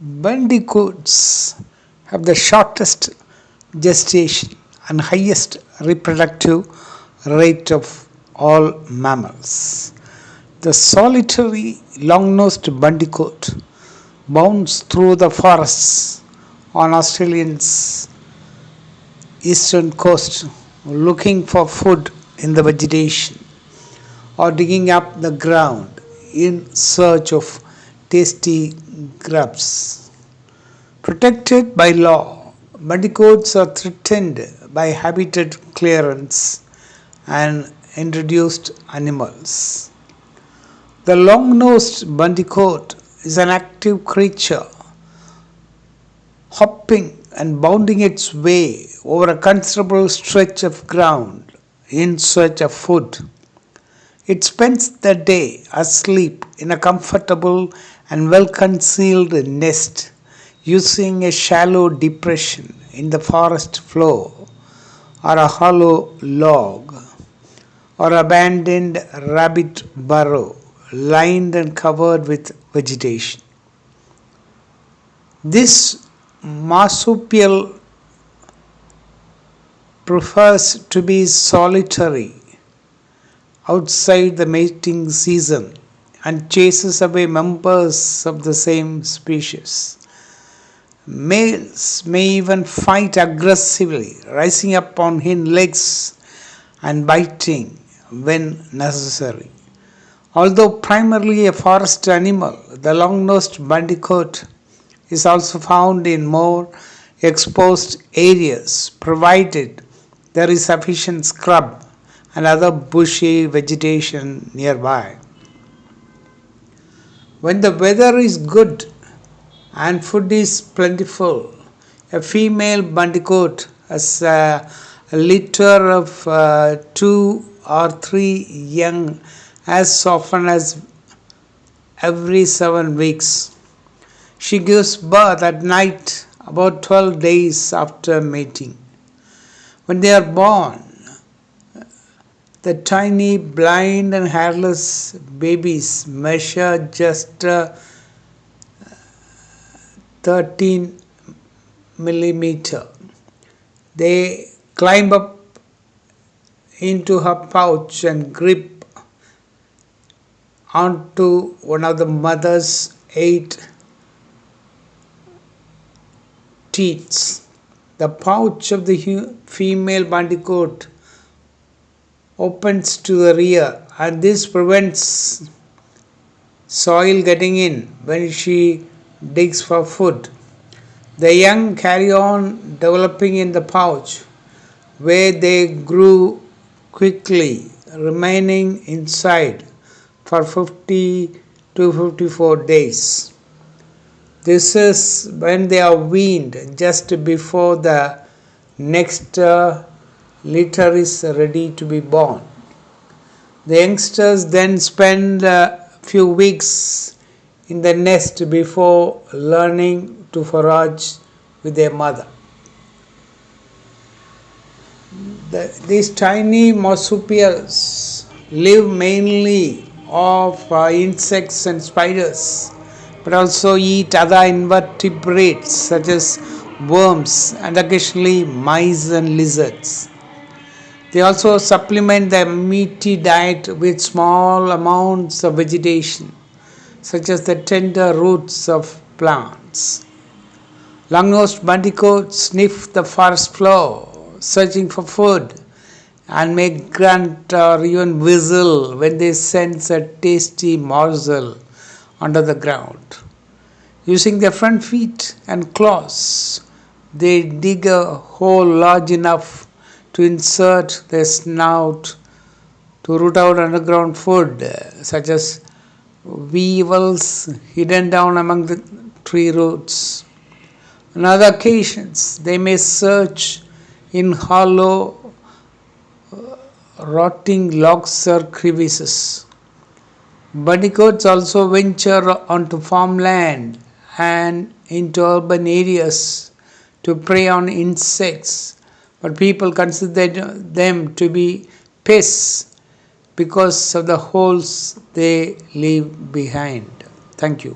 Bandicoots have the shortest gestation and highest reproductive rate of all mammals. The solitary long-nosed bandicoot bounds through the forests on Australia's eastern coast looking for food in the vegetation or digging up the ground in search of tasty grubs. Protected by law, bandicoots are threatened by habitat clearance and introduced animals. The long-nosed bandicoot is an active creature, hopping and bounding its way over a considerable stretch of ground in search of food. It spends the day asleep in a comfortable and well concealed nest using a shallow depression in the forest floor or a hollow log or abandoned rabbit burrow lined and covered with vegetation. This marsupial prefers to be solitary outside the mating season and chases away members of the same species. Males may even fight aggressively, rising up on hind legs and biting when necessary. Although primarily a forest animal, the long-nosed bandicoot is also found in more exposed areas provided there is sufficient scrub and other bushy vegetation nearby. When the weather is good and food is plentiful, a female bandicoot has a litter of 2 or 3 young as often as every 7 weeks. She gives birth at night about 12 days after mating. When they are born, the tiny, blind and hairless babies measure just 13 millimeter. They climb up into her pouch and grip onto one of the mother's 8 teats. The pouch of the female bandicoot opens to the rear, and this prevents soil getting in when she digs for food. The young carry on developing in the pouch, where they grew quickly, remaining inside for 50 to 54 days. This is when they are weaned, just before the next litter is ready to be born. The youngsters then spend a few weeks in the nest before learning to forage with their mother. These tiny marsupials live mainly off insects and spiders, but also eat other invertebrates such as worms and occasionally mice and lizards. They also supplement their meaty diet with small amounts of vegetation, such as the tender roots of plants. Long-nosed bandicoots sniff the forest floor, searching for food, and may grunt or even whistle when they sense a tasty morsel under the ground. Using their front feet and claws, they dig a hole large enough to insert their snout to root out underground food, such as weevils hidden down among the tree roots. On other occasions, they may search in hollow, rotting logs or crevices. Bandicoots also venture onto farmland and into urban areas to prey on insects, but people consider them to be pests because of the holes they leave behind. Thank you.